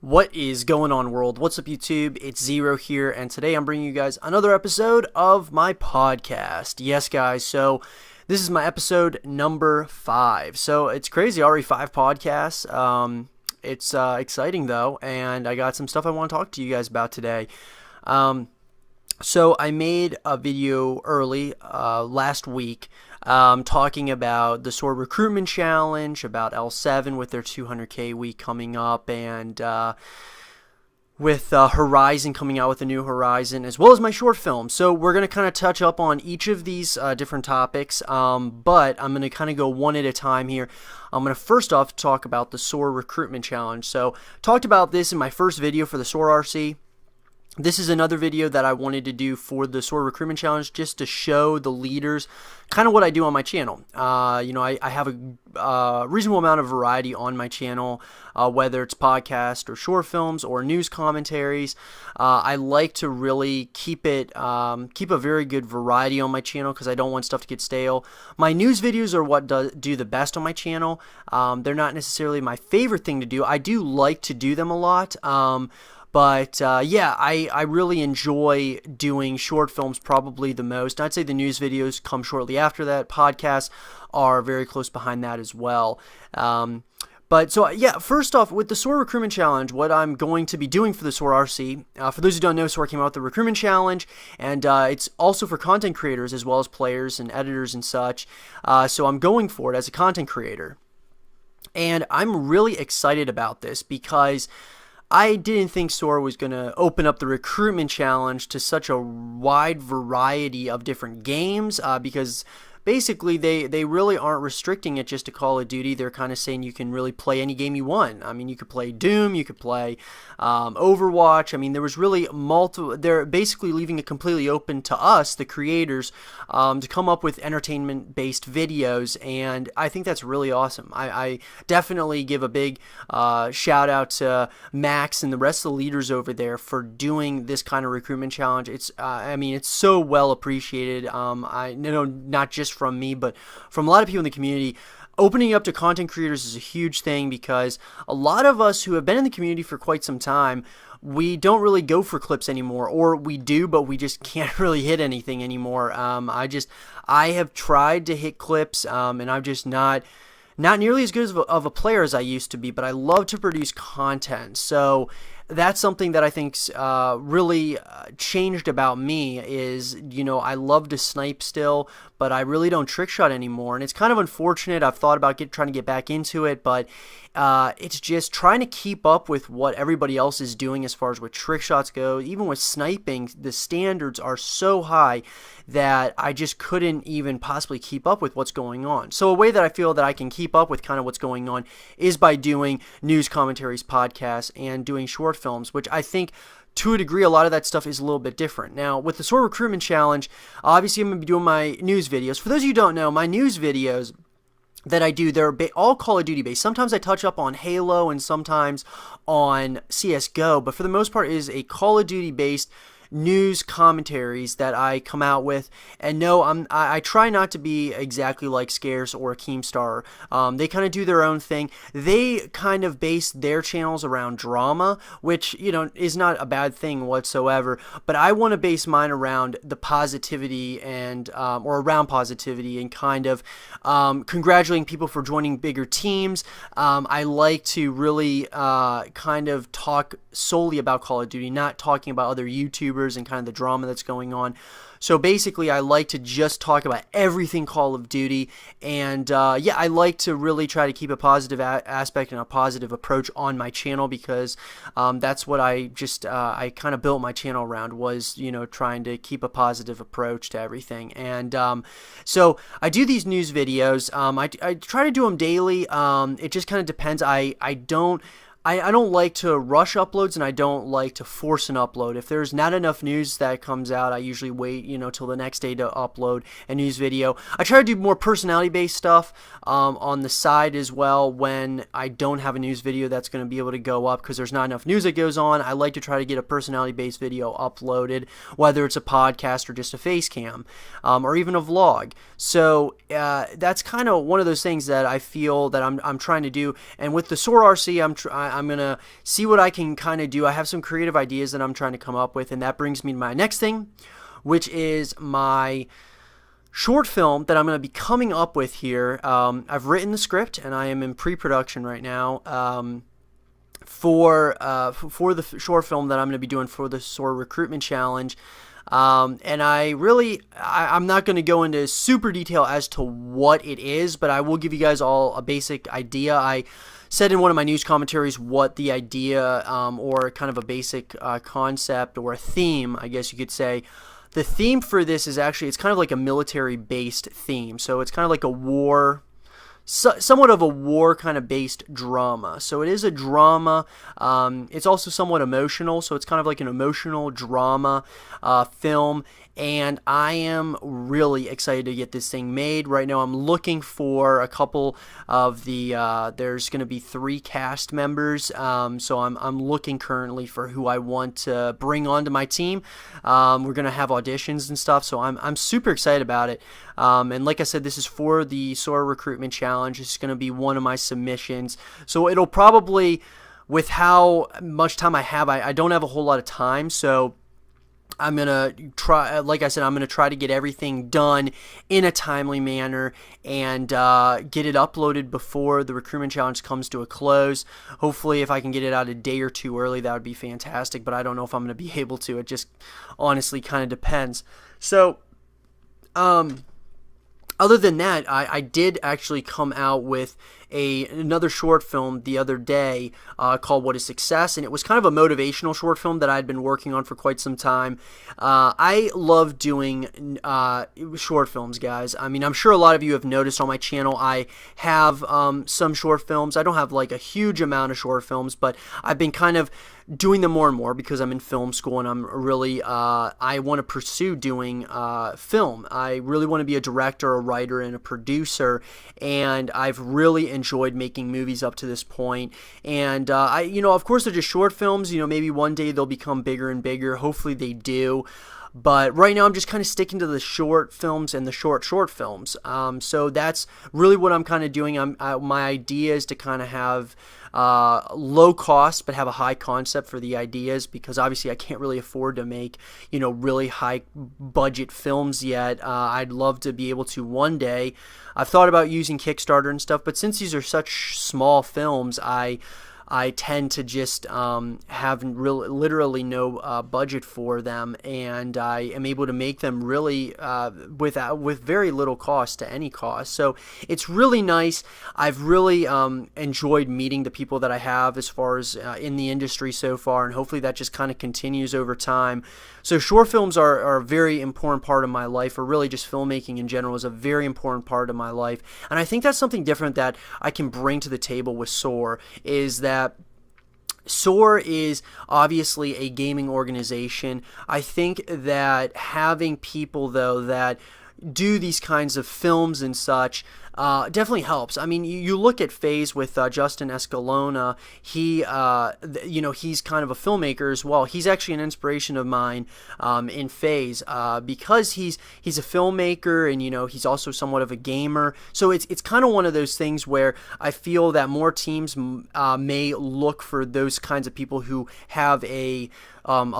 What is going on, world? What's up, YouTube? It's Zero here, and today I'm bringing you guys another episode of my podcast. Yes, guys, so this is my episode number 5. So it's crazy, already 5 podcasts. It's exciting, though, and I got some stuff I want to talk to you guys about today. So I made a video early last week talking about the SoaR Recruitment Challenge, about L7 with their 200K week coming up, and with Horizon coming out with a new Horizon, as well as my short film. So we're going to kind of touch up on each of these different topics, but I'm going to kind of go one at a time here. I'm going to first off talk about the SoaR Recruitment Challenge. So talked about this in my first video for the SoaR RC. This is another video that I wanted to do for the SoaR Recruitment Challenge, just to show the leaders kind of what I do on my channel. I have a reasonable amount of variety on my channel, whether it's podcast or short films or news commentaries. I like to really keep a very good variety on my channel because I don't want stuff to get stale. My news videos are what do the best on my channel. They're not necessarily my favorite thing to do. I do like to do them a lot. But yeah, I really enjoy doing short films probably the most. I'd say the news videos come shortly after that. Podcasts are very close behind that as well. But so yeah, first off, with the SoaR Recruitment Challenge, what I'm going to be doing for the SoaR RC, for those who don't know, SoaR came out with the Recruitment Challenge, and it's also for content creators as well as players and editors and such. So I'm going for it as a content creator. And I'm really excited about this because I didn't think SoaR was going to open up the recruitment challenge to such a wide variety of different games because basically they really aren't restricting it just to Call of Duty. They're kind of saying you can really play any game you want. I mean, you could play Doom, you could play Overwatch. I mean, there was really multiple. They're basically leaving it completely open to us, the creators, to come up with entertainment-based videos, and I think that's really awesome. I definitely give a big shout out to Max and the rest of the leaders over there for doing this kind of recruitment challenge. I mean, it's so well appreciated. I know not just from me, but from a lot of people in the community. Opening up to content creators is a huge thing because a lot of us who have been in the community for quite some time, we don't really go for clips anymore, or we do, but we just can't really hit anything anymore. I have tried to hit clips, and I'm just not nearly as good of a player as I used to be, but I love to produce content. So that's something that I think's really changed about me is, I love to snipe still, but I really don't trick shot anymore. And it's kind of unfortunate. I've thought about trying to get back into it, but it's just trying to keep up with what everybody else is doing as far as what trick shots go. Even with sniping, the standards are so high that I just couldn't even possibly keep up with what's going on. So a way that I feel that I can keep up with kind of what's going on is by doing news commentaries, podcasts, and doing short films, which I think to a degree a lot of that stuff is a little bit different. Now with the SoaR Recruitment Challenge, obviously I'm going to be doing my news videos. For those of you who don't know, my news videos that I do, they're all Call of Duty based. Sometimes I touch up on Halo and sometimes on CSGO, but for the most part it is a Call of Duty based news commentaries that I come out with. And no, I try not to be exactly like Scarce or Keemstar. They kind of do their own thing. They kind of base their channels around drama, which is not a bad thing whatsoever. But I want to base mine around the positivity and or around positivity and kind of congratulating people for joining bigger teams. I like to really kind of talk solely about Call of Duty, not talking about other YouTubers and kind of the drama that's going on. So basically I like to just talk about everything Call of Duty, and yeah, I like to really try to keep a positive aspect and a positive approach on my channel because that's what I kind of built my channel around, was trying to keep a positive approach to everything. And so I do these news videos. I try to do them daily. It just kind of depends. I don't like to rush uploads, and I don't like to force an upload. If there's not enough news that comes out, I usually wait, till the next day to upload a news video. I try to do more personality-based stuff on the side as well when I don't have a news video that's going to be able to go up because there's not enough news that goes on. I like to try to get a personality-based video uploaded, whether it's a podcast or just a face cam or even a vlog. So that's kind of one of those things that I feel that I'm trying to do. And with the SoaR RC, I'm going to see what I can kind of do. I have some creative ideas that I'm trying to come up with, and that brings me to my next thing, which is my short film that I'm going to be coming up with here. I've written the script, and I am in pre-production right now for the short film that I'm going to be doing for the SoaR Recruitment Challenge. And I'm not going to go into super detail as to what it is, but I will give you guys all a basic idea. I said in one of my news commentaries what the idea or kind of a basic concept or a theme, I guess you could say. The theme for this is actually, it's kind of like a military-based theme. So it's kind of like a war, somewhat of a war kind of based drama. So it is a drama. It's also somewhat emotional. So it's kind of like an emotional drama film. And I am really excited to get this thing made. Right now I'm looking for a couple of the, there's going to be 3 cast members. So I'm looking currently for who I want to bring onto my team. We're going to have auditions and stuff. So I'm super excited about it. And like I said, this is for the SoaR Recruitment Challenge. It's going to be one of my submissions. So it'll probably, with how much time I have, I don't have a whole lot of time. So I'm going to try, like I said, I'm going to try to get everything done in a timely manner and get it uploaded before the recruitment challenge comes to a close. Hopefully, if I can get it out a day or 2 early, that would be fantastic, but I don't know if I'm going to be able to. It just honestly kind of depends. So, other than that, I did actually come out with another short film the other day called What is Success, and it was kind of a motivational short film that I'd been working on for quite some time. I love doing short films, guys. I mean, I'm sure a lot of you have noticed on my channel I have some short films. I don't have like a huge amount of short films, but I've been kind of doing them more and more because I'm in film school and I'm really, I want to pursue doing film. I really want to be a director, a writer, and a producer, and I've really enjoyed making movies up to this point. And of course they're just short films. Maybe one day they'll become bigger and bigger. Hopefully they do. But right now I'm just kind of sticking to the short films and the short films. So that's really what I'm kind of doing. My idea is to kind of have low cost but have a high concept for the ideas, because obviously I can't really afford to make really high budget films yet. I'd love to be able to one day. I've thought about using Kickstarter and stuff, but since these are such small films, I tend to just have literally no budget for them, and I am able to make them really with very little cost to any cost. So it's really nice. I've really enjoyed meeting the people that I have as far as in the industry so far, and hopefully that just kind of continues over time. So short films are a very important part of my life, or really just filmmaking in general is a very important part of my life. And I think that's something different that I can bring to the table with SoaR, is that SoaR is obviously a gaming organization. I think that having people, though, that do these kinds of films and such definitely helps. I mean, you look at FaZe with Justin Escalona. He, he's kind of a filmmaker as well. He's actually an inspiration of mine in FaZe because he's a filmmaker, and he's also somewhat of a gamer. So it's kind of one of those things where I feel that more teams may look for those kinds of people who have a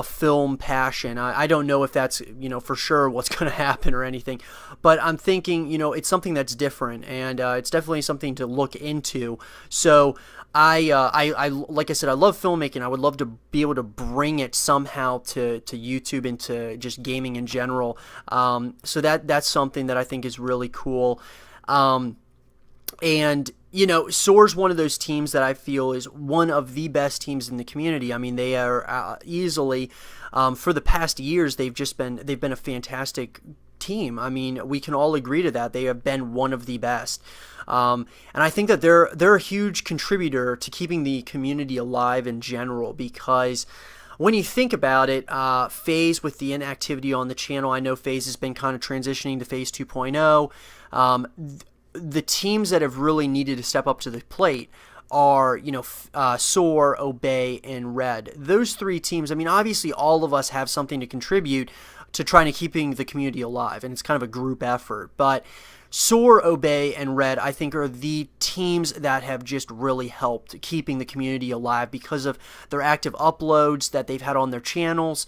film passion. I don't know if that's for sure what's going to happen or anything, but I'm thinking it's something that's different, and it's definitely something to look into. So I like I said, I love filmmaking. I would love to be able to bring it somehow to YouTube and to just gaming in general. So that's something that I think is really cool. And SoaR's one of those teams that I feel is one of the best teams in the community. I mean, they are easily, for the past years, they've been a fantastic team. I mean, we can all agree to that. They have been one of the best. And I think that they're a huge contributor to keeping the community alive in general, because when you think about it, FaZe, with the inactivity on the channel, I know FaZe has been kind of transitioning to FaZe 2.0. The teams that have really needed to step up to the plate are, SoaR, Obey, and Red. Those 3 teams, I mean, obviously all of us have something to contribute to trying to keeping the community alive, and it's kind of a group effort. But SoaR, Obey, and Red, I think, are the teams that have just really helped keeping the community alive because of their active uploads that they've had on their channels.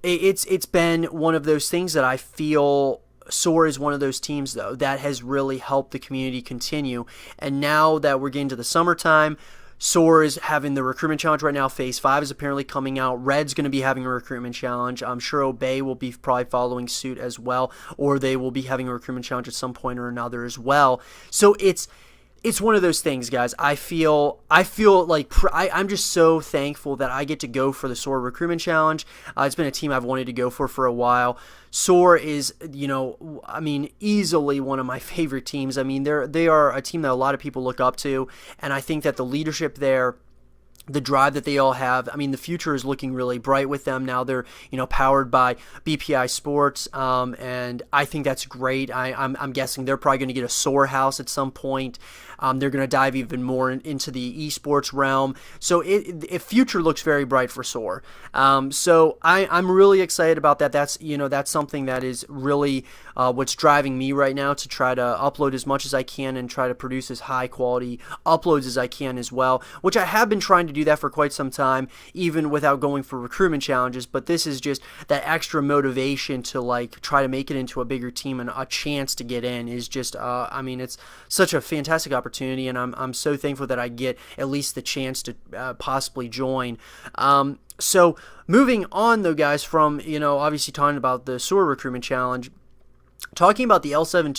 It's been one of those things that I feel SoaR is one of those teams, though, that has really helped the community continue. And now that we're getting to the summertime, SoaR is having the recruitment challenge right now. Phase 5 is apparently coming out. Red's going to be having a recruitment challenge. I'm sure Obey will be probably following suit as well, or they will be having a recruitment challenge at some point or another as well. So it's one of those things, guys. I feel like I'm just so thankful that I get to go for the SoaR recruitment challenge. It's been a team I've wanted to go for a while. SoaR is, easily one of my favorite teams. I mean, they are a team that a lot of people look up to, and I think that the leadership there, the drive that they all have, I mean, the future is looking really bright with them. Now they're, powered by BPI Sports, and I think that's great. I'm guessing they're probably going to get a SoaR house at some point. They're going to dive even more into the esports realm. So the future looks very bright for SoaR. So I'm really excited about that. That's something that is really what's driving me right now, to try to upload as much as I can and try to produce as high quality uploads as I can as well, which I have been trying to do that for quite some time, even without going for recruitment challenges. But this is just that extra motivation to try to make it into a bigger team, and a chance to get in is just it's such a fantastic opportunity, and I'm so thankful that I get at least the chance to possibly join. So moving on, though, guys, from obviously talking about the SoaR recruitment challenge, talking about the L7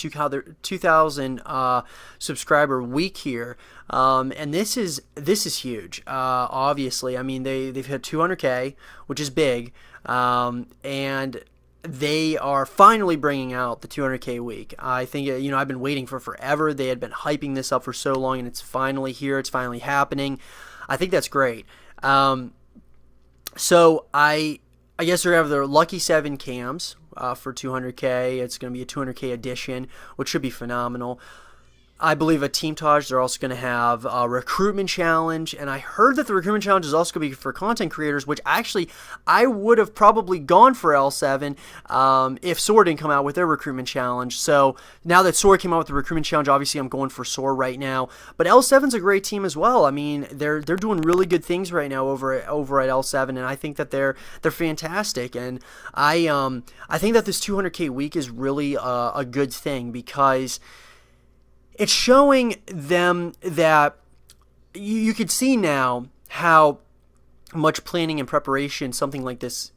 2000 subscriber week here, and this is huge. Obviously, I mean, they've hit 200K, which is big, and they are finally bringing out the 200K week. I think I've been waiting for forever. They had been hyping this up for so long, and it's finally here. It's finally happening. I think that's great. So I guess they're going to have their Lucky 7 cams for 200K. It's going to be a 200K edition, which should be phenomenal. I believe a Team Taj, they're also going to have a recruitment challenge, and I heard that the recruitment challenge is also going to be for content creators, which actually I would have probably gone for L7 if SoaR didn't come out with their recruitment challenge. So now that SoaR came out with the recruitment challenge, obviously I'm going for SoaR right now. But L7's a great team as well. I mean, they're doing really good things right now over at L7, and I think that they're fantastic. And I think that this 200K week is really a good thing, because it's showing them that you could see now how much planning and preparation something like this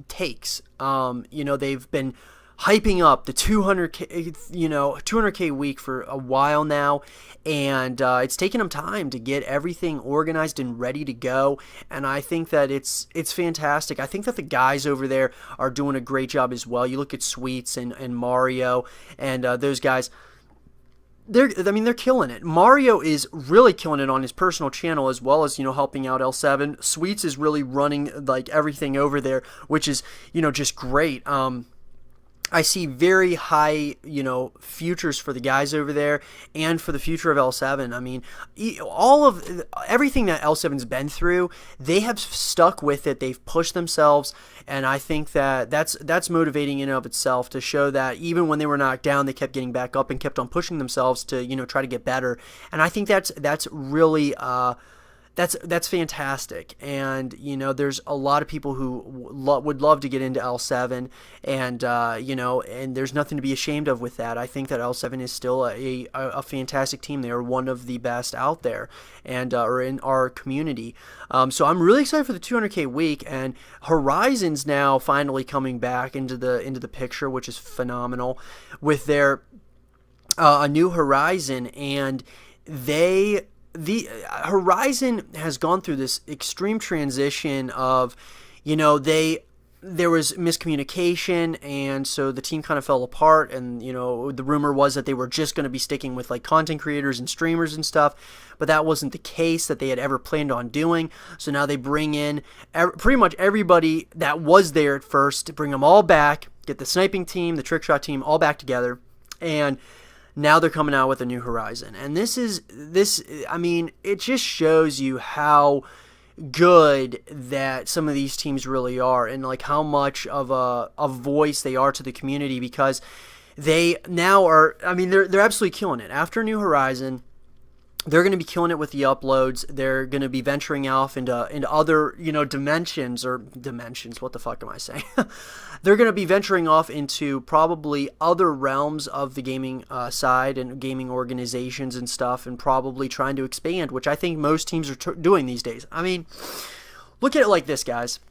takes. They've been hyping up the 200K week for a while now, and it's taken them time to get everything organized and ready to go. And I think that it's fantastic. I think that the guys over there are doing a great job as well. You look at Sweets and Mario and those guys. They're killing it. Mario is really killing it on his personal channel, as well as, helping out L7. Sweets is really running everything over there, which is, just great. I see very high, futures for the guys over there, and for the future of L7. I mean, everything that L7's been through, they have stuck with it. They've pushed themselves, and I think that that's motivating in and of itself, to show that even when they were knocked down, they kept getting back up and kept on pushing themselves to, try to get better. And I think that's really that's fantastic. And there's a lot of people who would love to get into L7, and and there's nothing to be ashamed of with that. I think that L7 is still a fantastic team. They are one of the best out there, and are in our community. So I'm really excited for the 200K week, and Horizon's now finally coming back into the picture, which is phenomenal, with their a new Horizon. And the Horizon has gone through this extreme transition of, there was miscommunication, and so the team kind of fell apart, and the rumor was that they were just going to be sticking with content creators and streamers and stuff, but that wasn't the case that they had ever planned on doing. So now they bring in pretty much everybody that was there at first, to bring them all back, get the sniping team, the trick shot team all back together, and now they're coming out with a new Horizon. And it just shows you how good that some of these teams really are, and how much of a voice they are to the community, because they now are, I mean, they're absolutely killing it. After New Horizon, they're going to be killing it with the uploads. They're going to be venturing off into other, dimensions. What the fuck am I saying? They're going to be venturing off into probably other realms of the gaming side and gaming organizations and stuff, and probably trying to expand, which I think most teams are doing these days. I mean, look at it like this, guys.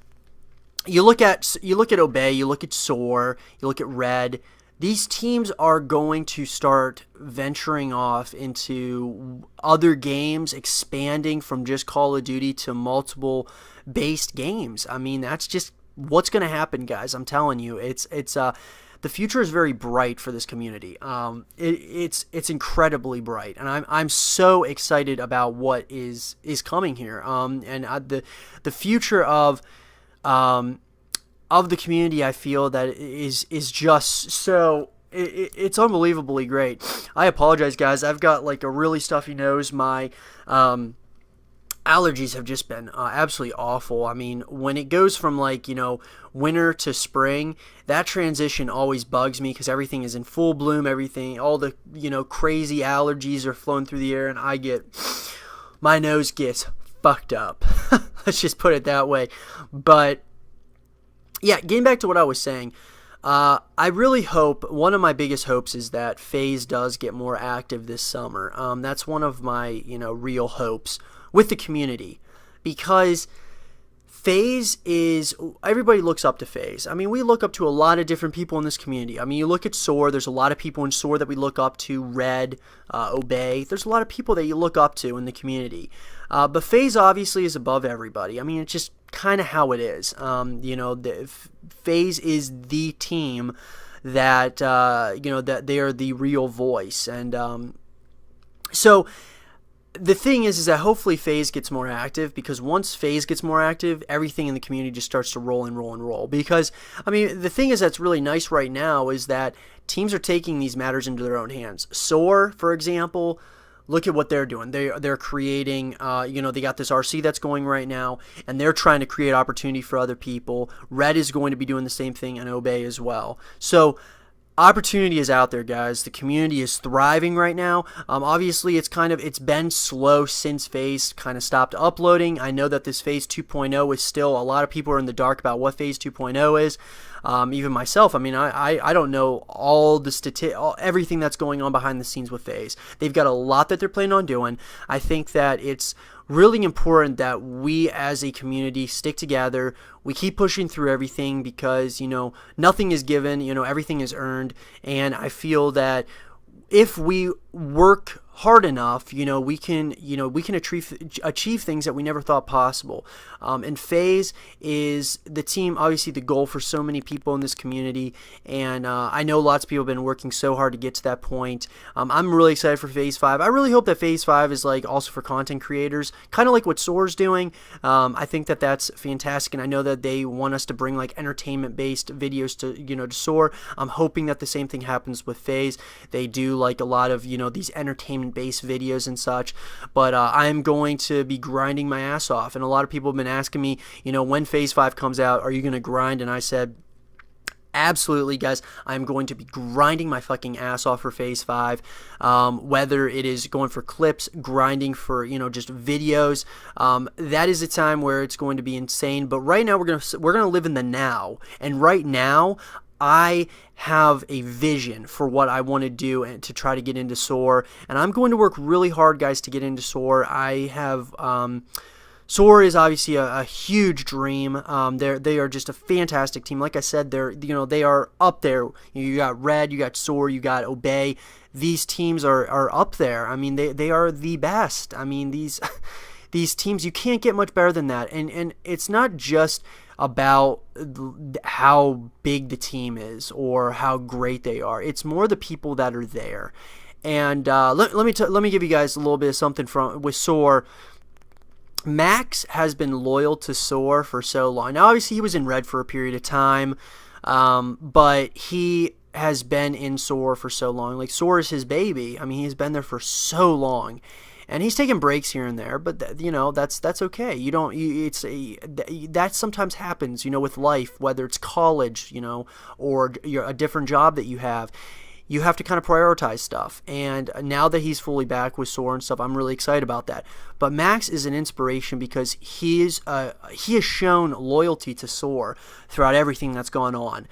You look at Obey, you look at SoaR, you look at Red. These teams are going to start venturing off into other games, expanding from just Call of Duty to multiple based games. I mean, that's just what's going to happen, guys. I'm telling you, it's the future is very bright for this community. It's incredibly bright, and I'm so excited about what is coming here. The future of the community, I feel that is just so it's unbelievably great. I apologize, guys. I've got like a really stuffy nose. My allergies have just been absolutely awful. I mean, when it goes from winter to spring, that transition always bugs me because everything is in full bloom. Everything, all the crazy allergies are flowing through the air, and my nose gets fucked up. Let's just put it that way. But yeah, getting back to what I was saying, I really hope, one of my biggest hopes is that FaZe does get more active this summer. That's one of my, real hopes with the community, because FaZe is, everybody looks up to FaZe. I mean, we look up to a lot of different people in this community. I mean, you look at SoaR, there's a lot of people in SoaR that we look up to, Red, Obey. There's a lot of people that you look up to in the community. But FaZe obviously is above everybody. I mean, it's just kind of how it is. FaZe is the team that, that they are the real voice. And so the thing is that hopefully FaZe gets more active, because once FaZe gets more active, everything in the community just starts to roll and roll and roll. Because, I mean, the thing is that's really nice right now is that teams are taking these matters into their own hands. SoaR, for example, look at what they're doing. They're creating, they got this RC that's going right now, and they're trying to create opportunity for other people. Red is going to be doing the same thing, and Obey as well. So opportunity is out there, guys. The community is thriving right now. Obviously, it's been slow since FaZe kind of stopped uploading. I know that this FaZe 2.0 is still, a lot of people are in the dark about what FaZe 2.0 is. Even myself, I mean, I don't know all the everything that's going on behind the scenes with FaZe. They've got a lot that they're planning on doing. I think that it's really important that we as a community stick together. We keep pushing through everything, because, nothing is given, everything is earned. And I feel that if we work hard enough, we can achieve things that we never thought possible. And FaZe is the team, obviously the goal for so many people in this community, and I know lots of people have been working so hard to get to that point. I'm really excited for Phase 5. I really hope that Phase 5 is also for content creators, kind of like what SoaR's doing. I think that that's fantastic, and I know that they want us to bring entertainment-based videos to to SoaR. I'm hoping that the same thing happens with FaZe. They do a lot of these entertainment-based videos and such, but I'm going to be grinding my ass off, and a lot of people have been asking me, when Phase 5 comes out, are you going to grind? And I said, absolutely, guys. I'm going to be grinding my fucking ass off for Phase 5, whether it is going for clips, grinding for just videos. That is a time where it's going to be insane. But right now we're gonna live in the now, and right now I have a vision for what I want to do and to try to get into SoaR, and I'm going to work really hard, guys, to get into SoaR. I have SoaR is obviously a huge dream. They are just a fantastic team. Like I said, they are up there. You got Red, you got SoaR, you got Obey. These teams are up there. I mean, they are the best. I mean, these teams, you can't get much better than that. And it's not just about how big the team is or how great they are. It's more the people that are there. And let me give you guys a little bit of something with SoaR. Max has been loyal to SoaR for so long. Now, obviously, he was in Red for a period of time, but he has been in SoaR for so long. SoaR is his baby. I mean, he's been there for so long, and he's taking breaks here and there. But that's okay. That sometimes happens. With life, whether it's college, or a different job that you have. you have to kind of prioritize stuff. And now that he's fully back with SoaR and stuff, I'm really excited about that. But Max is an inspiration because he has shown loyalty to SoaR throughout everything that's gone on.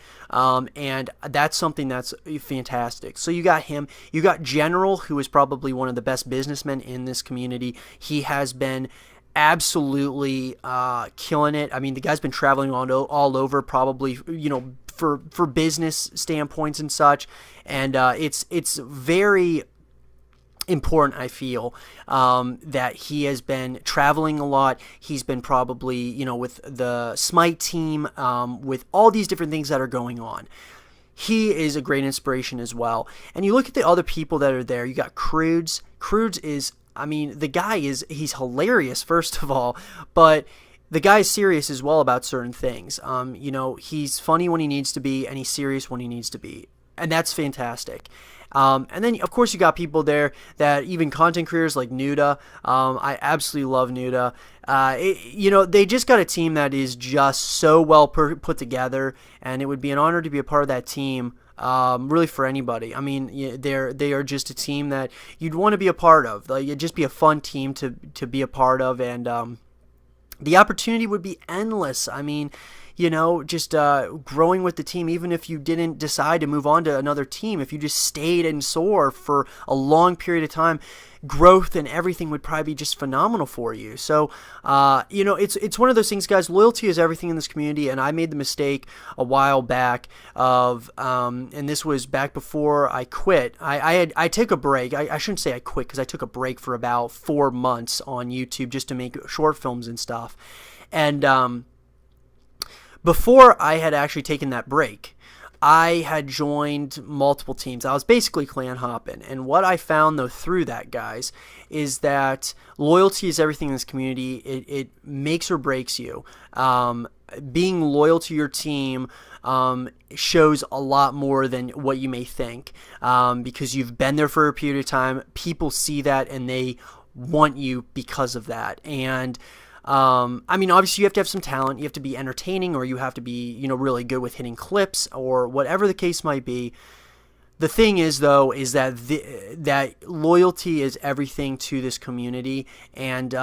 And that's something that's fantastic. So you got him. You got General, who is probably one of the best businessmen in this community. He has been absolutely killing it. I mean, the guy's been traveling all over, probably, for business standpoints and such. And it's very important, I feel, that he has been traveling a lot. He's been probably, with the Smite team, with all these different things that are going on. He is a great inspiration as well. And you look at the other people that are there. You got Crudes. Crudes is, the guy he's hilarious, first of all, but the guy's serious as well about certain things. He's funny when he needs to be, and he's serious when he needs to be. And that's fantastic. And then, of course, you got people there that even content creators like Nuda. I absolutely love Nuda. They just got a team that is just so well put together, and it would be an honor to be a part of that team. Really for anybody. They are just a team that you'd want to be a part of. Like, it'd just be a fun team to be a part of, and the opportunity would be endless. Just growing with the team, even if you didn't decide to move on to another team, if you just stayed in SoaR for a long period of time, growth and everything would probably be just phenomenal for you. So, it's one of those things, guys. Loyalty is everything in this community, and I made the mistake a while back of, and this was back before I quit. I took a break. I shouldn't say I quit, because I took a break for about 4 months on YouTube just to make short films and stuff. And before I had actually taken that break, I had joined multiple teams. I was basically clan hopping. And what I found, though, through that, guys, is that loyalty is everything in this community. It makes or breaks you. Being loyal to your team shows a lot more than what you may think, because you've been there for a period of time. People see that, and they want you because of that. And obviously you have to have some talent, you have to be entertaining, or you have to be, really good with hitting clips, or whatever the case might be. The thing is, though, is that that loyalty is everything to this community, and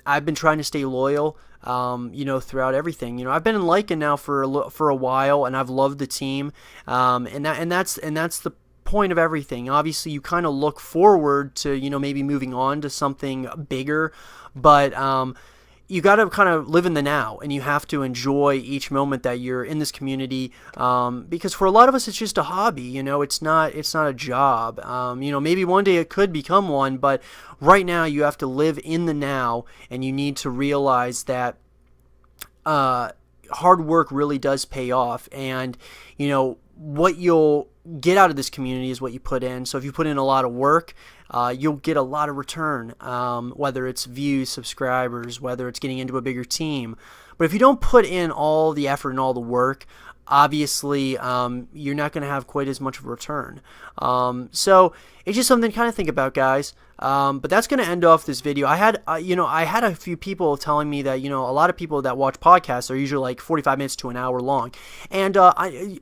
I've been trying to stay loyal, throughout everything. I've been in Lycan now for a while, and I've loved the team, and that's the point of everything. Obviously, you kind of look forward to, maybe moving on to something bigger, but you got to kind of live in the now, and you have to enjoy each moment that you're in this community, because for a lot of us, it's just a hobby. It's not a job. Maybe one day it could become one, but right now you have to live in the now, and you need to realize that hard work really does pay off, and what you'll get out of this community is what you put in. So if you put in a lot of work, you'll get a lot of return, whether it's views, subscribers, whether it's getting into a bigger team. But if you don't put in all the effort and all the work, obviously you're not going to have quite as much of a return. So it's just something to kind of think about, guys. But that's going to end off this video. I had a few people telling me that, a lot of people that watch podcasts are usually like 45 minutes to an hour long. And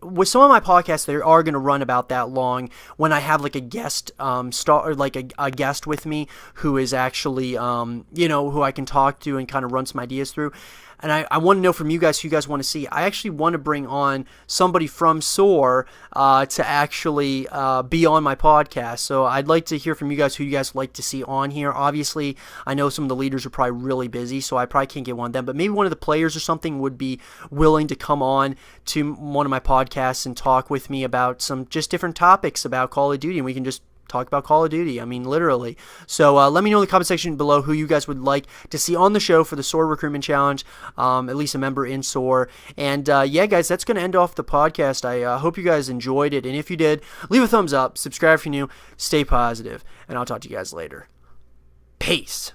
with some of my podcasts, they are going to run about that long when I have like a guest a guest with me who is actually, who I can talk to and kind of run some ideas through. And I want to know from you guys who you guys want to see. I actually want to bring on somebody from SoaR to actually be on my podcast. So I'd like to hear from you guys who you guys like to see on here. Obviously, I know some of the leaders are probably really busy, so I probably can't get one of them. But maybe one of the players or something would be willing to come on to one of my podcasts and talk with me about some just different topics about Call of Duty, and we can just talk about Call of Duty. Literally. So let me know in the comment section below who you guys would like to see on the show for the SoaR Recruitment Challenge, at least a member in SoaR. And yeah, guys, that's going to end off the podcast. I hope you guys enjoyed it. And if you did, leave a thumbs up, subscribe if you're new, stay positive, and I'll talk to you guys later. Peace.